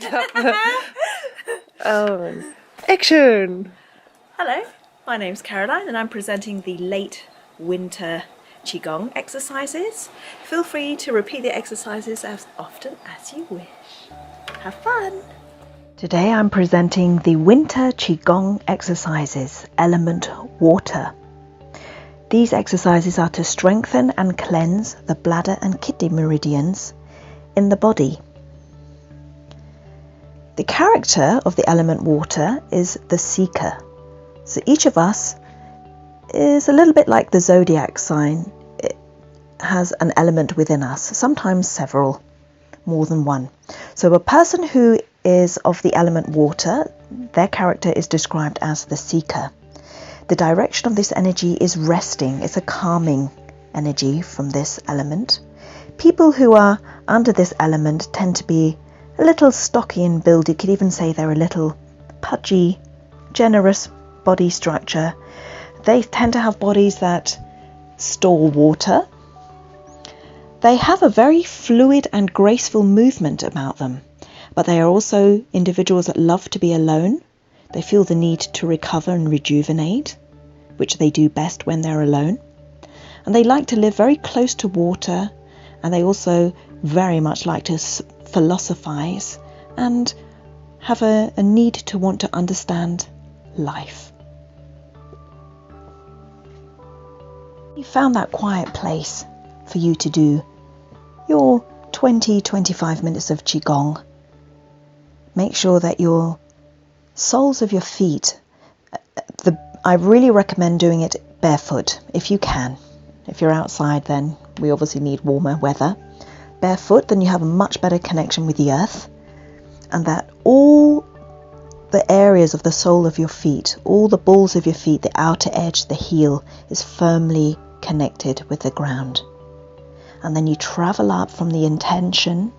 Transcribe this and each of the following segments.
fucked up. Action! Hello, my name's Caroline and I'm presenting the late winter Qi Gong exercises. Feel free to repeat the exercises as often as you wish. Have fun! Today I'm presenting the winter Qi Gong exercises, element water. These exercises are to strengthen and cleanse the bladder and kidney meridians in the body. The character of the element water is the seeker. So each of us is a little bit like the zodiac sign. It has an element within us, sometimes several, more than one. So a person who is of the element water, their character is described as the seeker. The direction of this energy is resting. It's a calming energy from this element. People who are under this element tend to be a little stocky in build. You could even say they're a little pudgy, generous body structure. They tend to have bodies that store water. They have a very fluid and graceful movement about them, but they are also individuals that love to be alone. They feel the need to recover and rejuvenate, which they do best when they're alone. And they like to live very close to water, and they also very much like to philosophize and have a need to want to understand life. You found that quiet place for you to do your 20-25 minutes of Qigong. Make sure that your soles of your feet, I really recommend doing it barefoot if you can. If you're outside, then we obviously need warmer weather. Barefoot, then you have a much better connection with the earth, and that all the areas of the sole of your feet, all the balls of your feet, the outer edge, the heel, is firmly connected with the ground. And then you travel up from the intention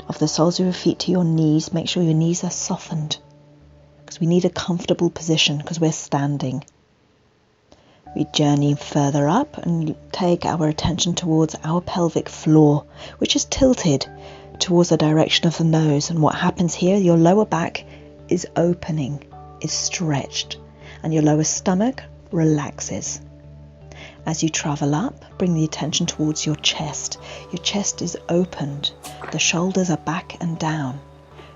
of the soles of your feet to your knees. Make sure your knees are softened, because we need a comfortable position because we're standing. We journey further up and take our attention towards our pelvic floor, which is tilted towards the direction of the nose. And what happens here, your lower back is opening, is stretched, and your lower stomach relaxes. As you travel up, bring the attention towards your chest. Your chest is opened, the shoulders are back and down.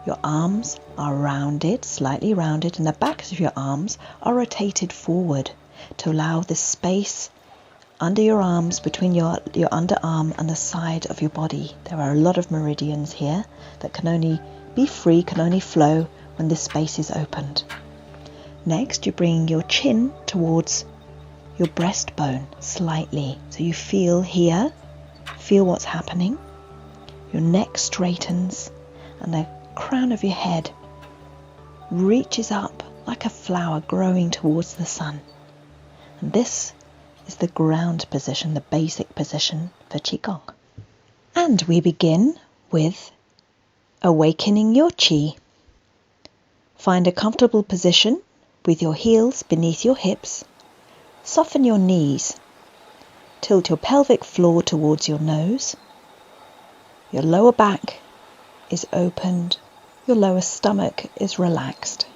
Your arms are rounded, slightly rounded, and the backs of your arms are rotated forward to allow the space under your arms, between your underarm and the side of your body. There are a lot of meridians here that can only be free, can only flow when this space is opened. Next, you bring your chin towards your breastbone slightly. So you feel here, feel what's happening. Your neck straightens and the crown of your head reaches up like a flower growing towards the sun. And this is the ground position, the basic position for Qigong. And we begin with awakening your Qi. Find a comfortable position with your heels beneath your hips. Soften your knees. Tilt your pelvic floor towards your nose. Your lower back is opened. Your lower stomach is relaxed.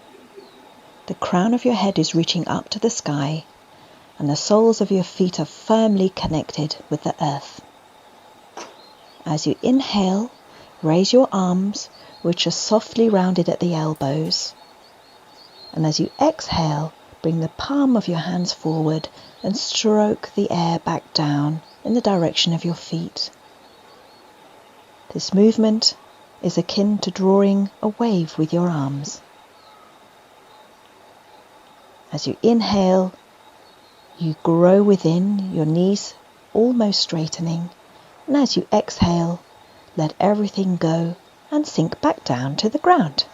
The crown of your head is reaching up to the sky, and the soles of your feet are firmly connected with the earth. As you inhale, raise your arms, which are softly rounded at the elbows. And as you exhale, bring the palm of your hands forward and stroke the air back down in the direction of your feet. This movement is akin to drawing a wave with your arms. As you inhale, you grow within, your knees almost straightening, and as you exhale, let everything go and sink back down to the ground.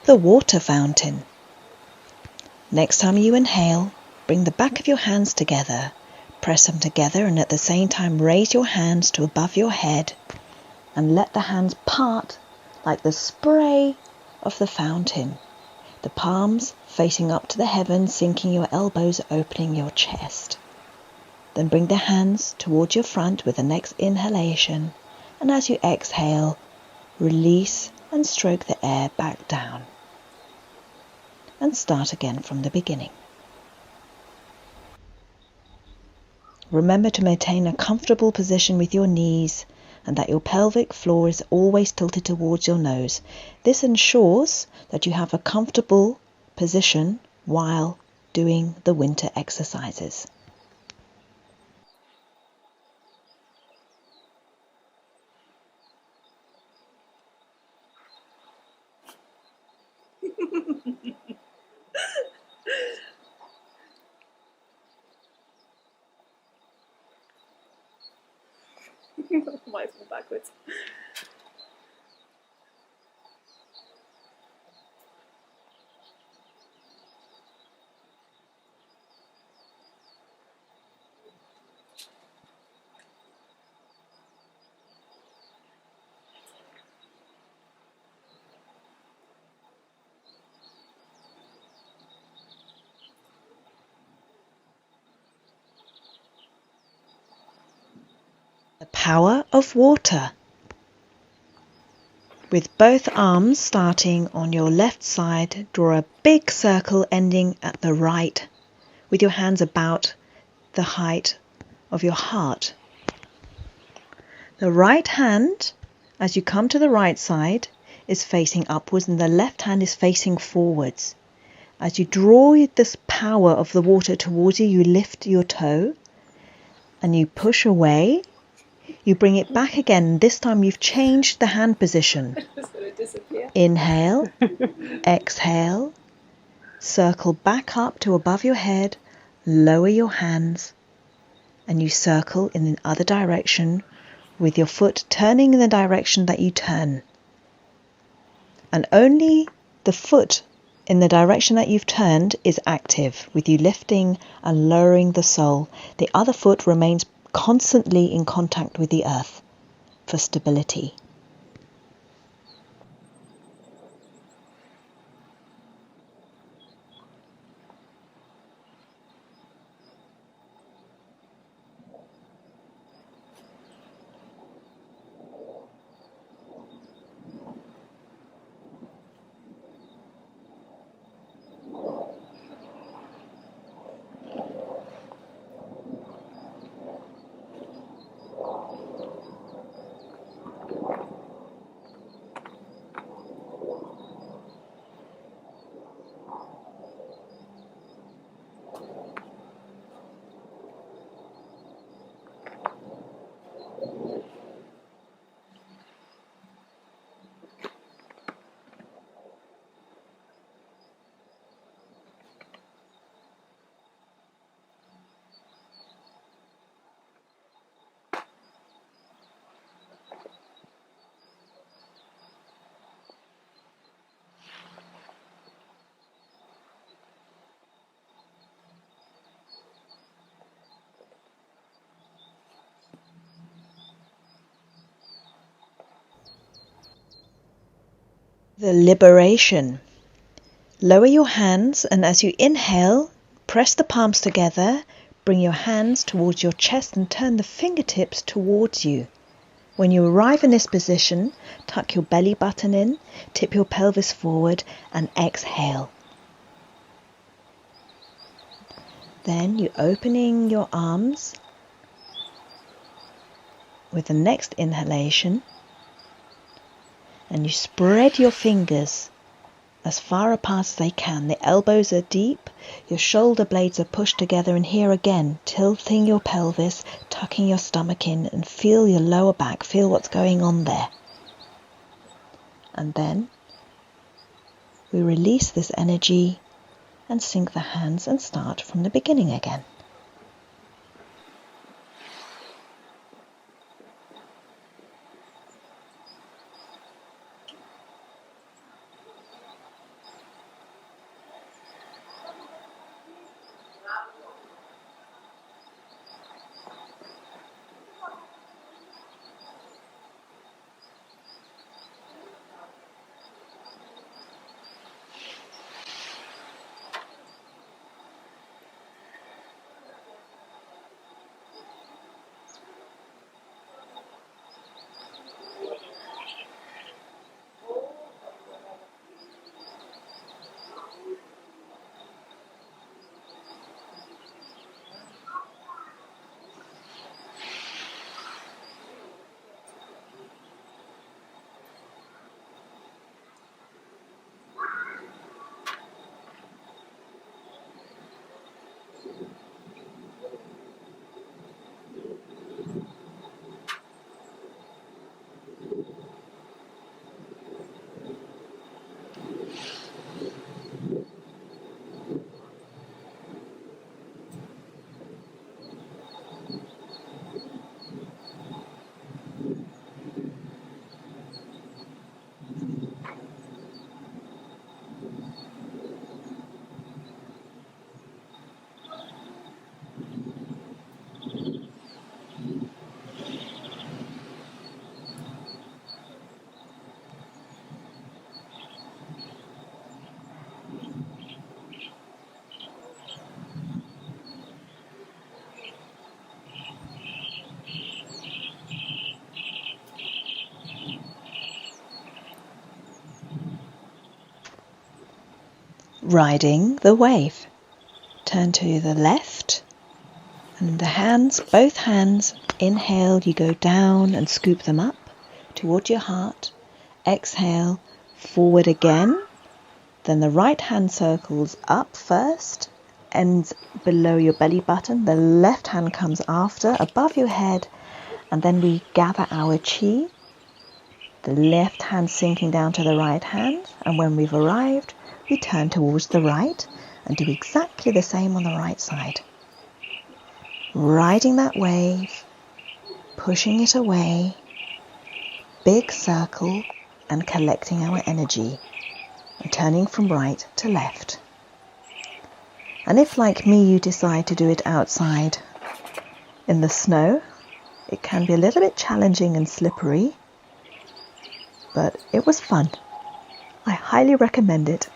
The water fountain. Next time you inhale, bring the back of your hands together, press them together and at the same time raise your hands to above your head and let the hands part like the spray of the fountain. The palms facing up to the heavens, sinking your elbows, opening your chest. Then bring the hands towards your front with the next inhalation, and as you exhale, release and stroke the air back down. And start again from the beginning. Remember to maintain a comfortable position with your knees and that your pelvic floor is always tilted towards your nose. This ensures that you have a comfortable position while doing the winter exercises. Might fall backwards. The power of water. With both arms starting on your left side, draw a big circle ending at the right, with your hands about the height of your heart. The right hand, as you come to the right side, is facing upwards and the left hand is facing forwards. As you draw this power of the water towards you, you lift your toe and you push away. You bring it back again. This time you've changed the hand position. It's going to disappear. Inhale, exhale, circle back up to above your head, lower your hands, and you circle in the other direction with your foot turning in the direction that you turn. And only the foot in the direction that you've turned is active, with you lifting and lowering the sole. The other foot remains constantly in contact with the earth for stability. The liberation. Lower your hands and as you inhale, press the palms together, bring your hands towards your chest and turn the fingertips towards you. When you arrive in this position, tuck your belly button in, tip your pelvis forward and exhale. Then you're opening your arms with the next inhalation and you spread your fingers as far apart as they can. The elbows are deep, your shoulder blades are pushed together, and here again, tilting your pelvis, tucking your stomach in, and feel your lower back, feel what's going on there. And then we release this energy and sink the hands and start from the beginning again. riding the wave. Turn to the left, and the hands, both hands, inhale, you go down and scoop them up toward your heart. Exhale, forward again. Then the right hand circles up first, ends below your belly button. The left hand comes after, above your head, and then we gather our chi. The left hand sinking down to the right hand, and when we've arrived, we turn towards the right and do exactly the same on the right side. Riding that wave, pushing it away, big circle, and collecting our energy, and turning from right to left. And if, like me, you decide to do it outside in the snow, it can be a little bit challenging and slippery, but it was fun. I highly recommend it.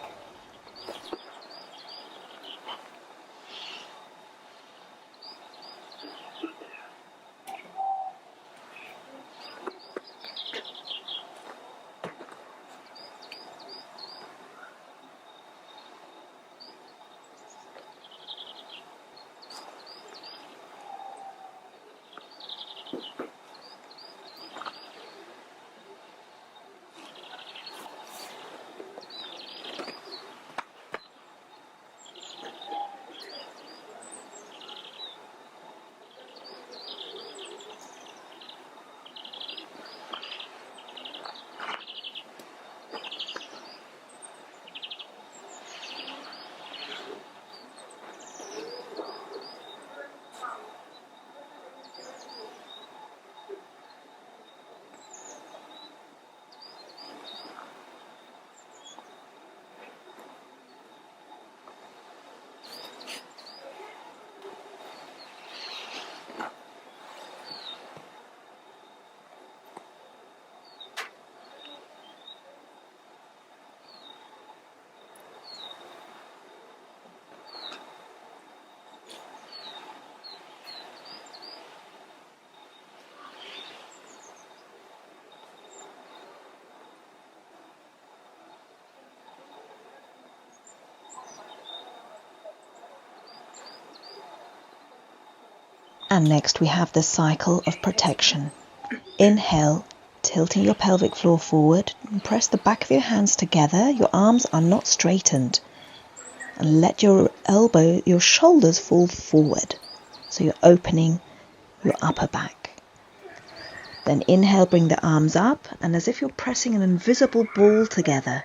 And next we have the cycle of protection. Inhale, tilting your pelvic floor forward, and press the back of your hands together. Your arms are not straightened. And let your shoulders fall forward. So you're opening your upper back. Then inhale, bring the arms up, and as if you're pressing an invisible ball together.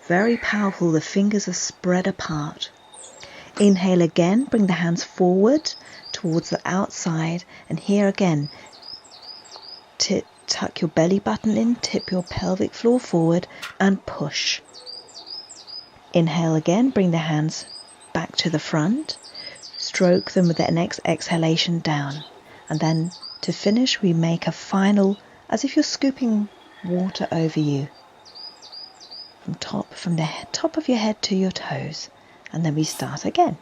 Very powerful, the fingers are spread apart. Inhale again, bring the hands forward towards the outside, and here again, tuck your belly button in, tip your pelvic floor forward and push. Inhale again, bring the hands back to the front, stroke them with the next exhalation down, and then to finish we make a final, as if you're scooping water over you, from the top of your head to your toes, and then we start again.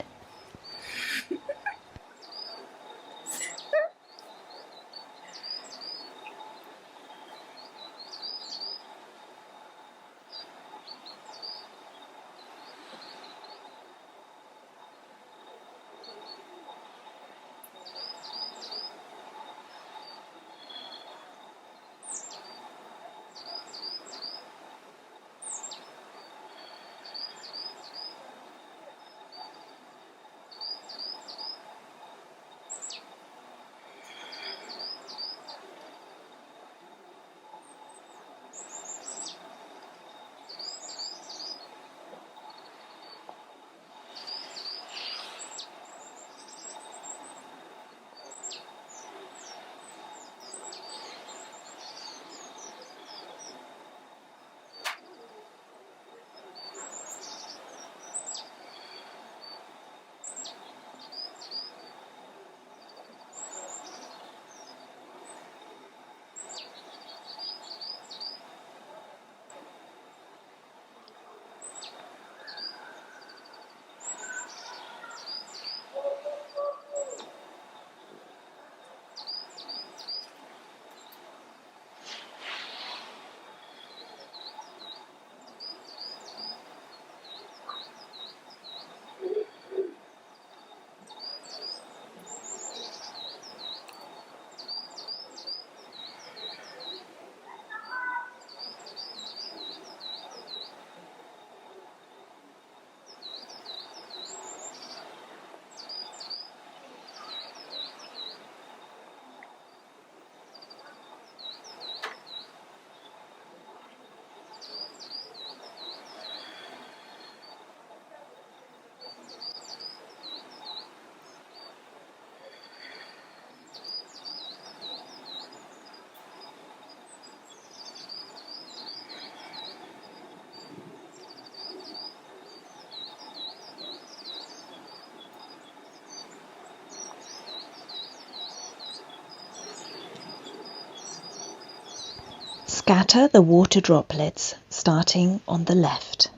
scatter the water droplets starting on the left.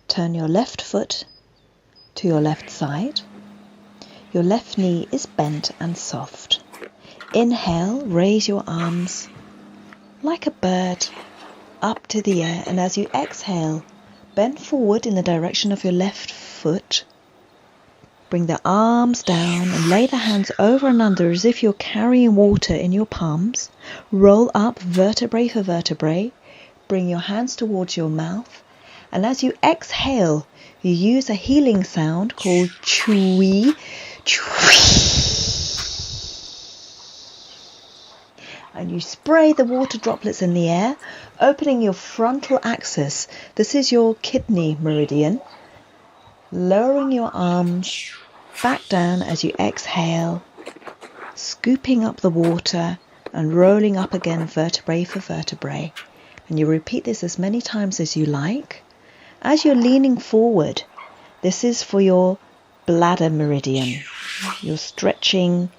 Turn your left foot to your left side. Your left knee is bent and soft. Inhale, raise your arms like a bird up to the air, and as you exhale, bend forward in the direction of your left foot. Bring the arms down and lay the hands over and under as if you're carrying water in your palms. Roll up vertebrae for vertebrae. Bring your hands towards your mouth. And as you exhale, you use a healing sound called chui. And you spray the water droplets in the air, opening your frontal axis. This is your kidney meridian. Lowering your arms back down as you exhale, scooping up the water and rolling up again vertebrae for vertebrae. And you repeat this as many times as you like. As you're leaning forward, this is for your bladder meridian. You're stretching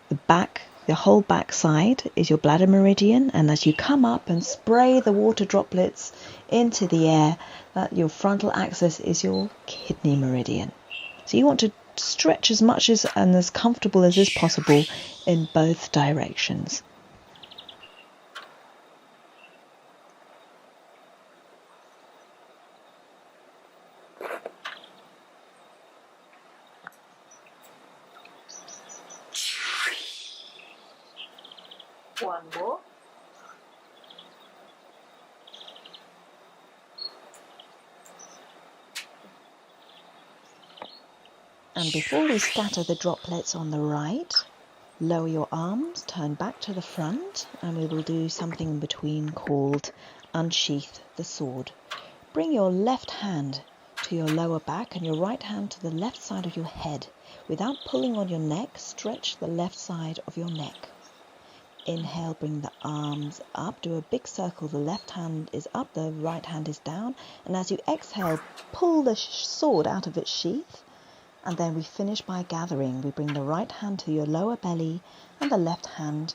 the back, the whole back side is your bladder meridian, and as you come up and spray the water droplets into the air, your frontal axis is your kidney meridian. So you want to stretch as much as and as comfortable as is possible in both directions. One more. And before we scatter the droplets on the right, lower your arms, turn back to the front, and we will do something in between called unsheath the sword. Bring your left hand to your lower back and your right hand to the left side of your head. Without pulling on your neck, stretch the left side of your neck. Inhale, bring the arms up, do a big circle. The left hand is up, the right hand is down. And as you exhale, pull the sword out of its sheath. And then we finish by gathering. We bring the right hand to your lower belly and the left hand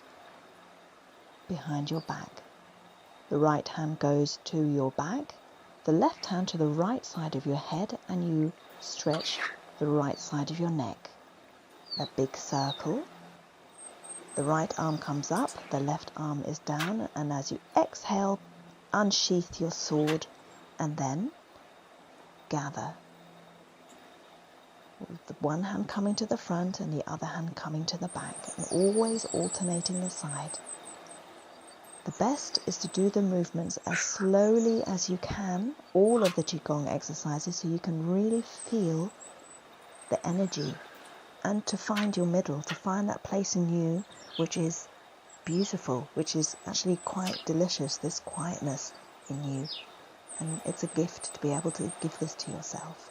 behind your back. The right hand goes to your back, the left hand to the right side of your head, and you stretch the right side of your neck. A big circle. The right arm comes up, the left arm is down, and as you exhale, unsheath your sword and then gather. With the one hand coming to the front and the other hand coming to the back, and always alternating the side. The best is to do the movements as slowly as you can, all of the Qigong exercises, so you can really feel the energy and to find your middle, to find that place in you which is beautiful, which is actually quite delicious, this quietness in you. And it's a gift to be able to give this to yourself.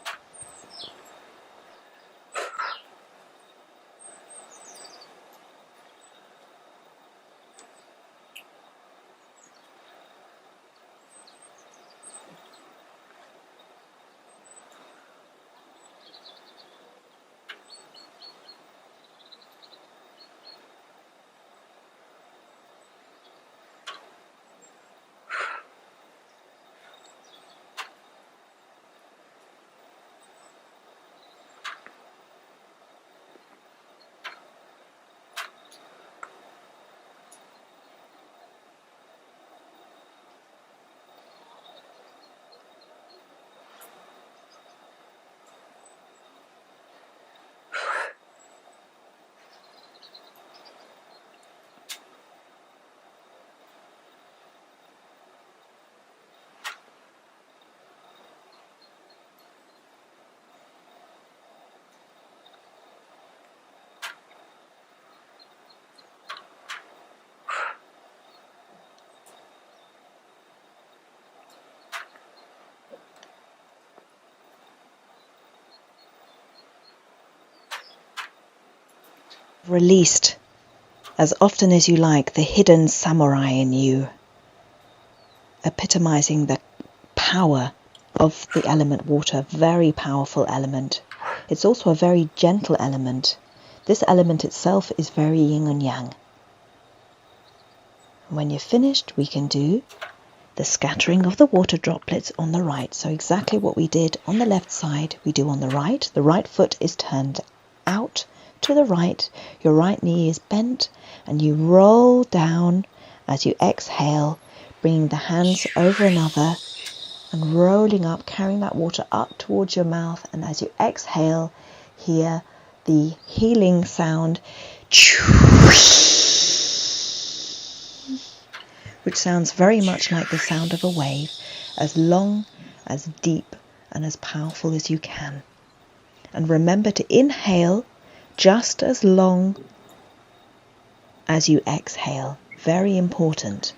Released as often as you like the hidden samurai in you, epitomizing the power of the element water. Very powerful element. It's also a very gentle element. This element itself is very yin and yang. When you're finished, we can do the scattering of the water droplets on the right. So exactly what we did on the left side, we do on the right. The right foot is turned out to the right. Your right knee is bent and you roll down as you exhale, bringing the hands over another and rolling up, carrying that water up towards your mouth. And as you exhale, hear the healing sound, which sounds very much like the sound of a wave, as long, as deep, and as powerful as you can. And remember to inhale just as long as you exhale. Very important.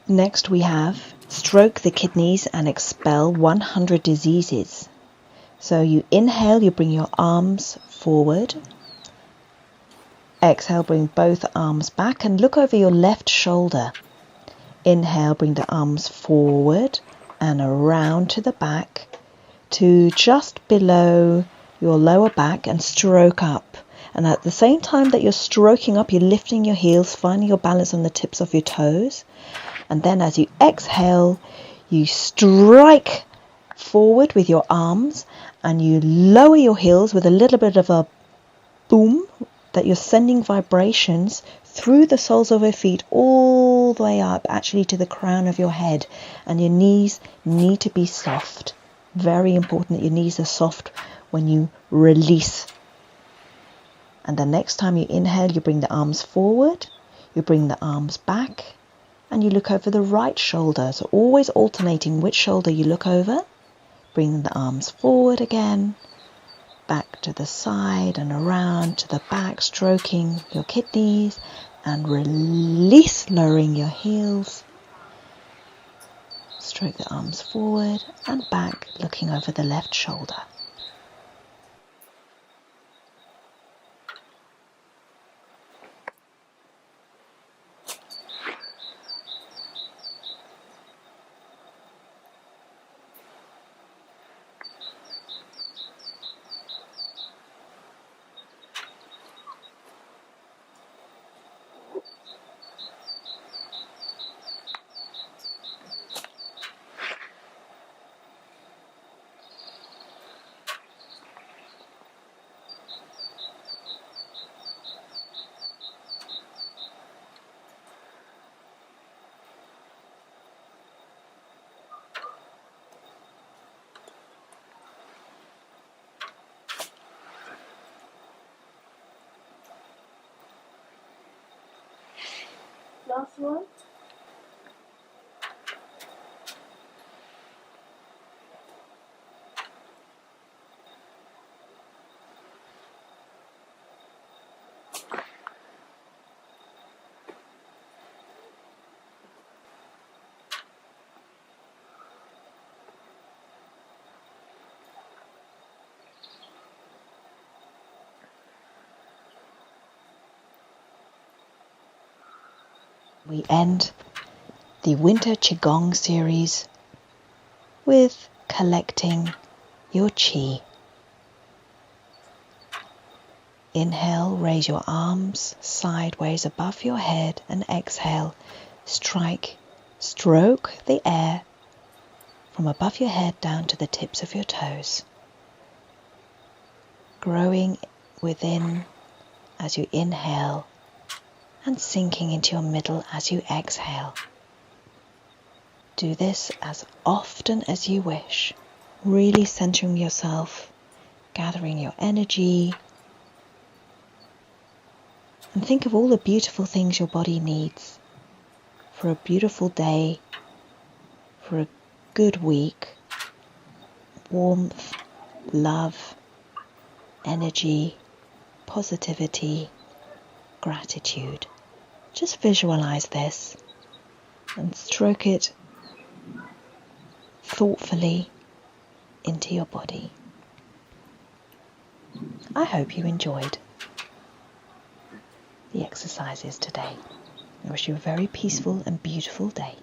Next we have stroke the kidneys and expel 100 diseases. So you inhale, you bring your arms forward. Exhale, bring both arms back and look over your left shoulder. Inhale, bring the arms forward and around to the back to just below your lower back and stroke up. And at the same time that you're stroking up, you're lifting your heels, finding your balance on the tips of your toes. And then as you exhale, you strike forward with your arms and you lower your heels with a little bit of a boom that you're sending vibrations through the soles of your feet all the way up, actually to the crown of your head. And your knees need to be soft. Very important that your knees are soft when you release. And the next time you inhale, you bring the arms forward, you bring the arms back, and you look over the right shoulder. So always alternating which shoulder you look over. Bring the arms forward again, back to the side and around to the back, stroking your kidneys, and release, lowering your heels. Stroke the arms forward and back, looking over the left shoulder. Last one. We end the Winter Qigong series with collecting your qi. Inhale, raise your arms sideways above your head, and exhale, stroke the air from above your head down to the tips of your toes, growing within as you inhale and sinking into your middle as you exhale. Do this as often as you wish, really centering yourself, gathering your energy, And think of all the beautiful things your body needs for a beautiful day, for a good week. Warmth, love, energy, positivity, gratitude. Just visualize this and stroke it thoughtfully into your body. I hope you enjoyed the exercises today. I wish you a very peaceful and beautiful day.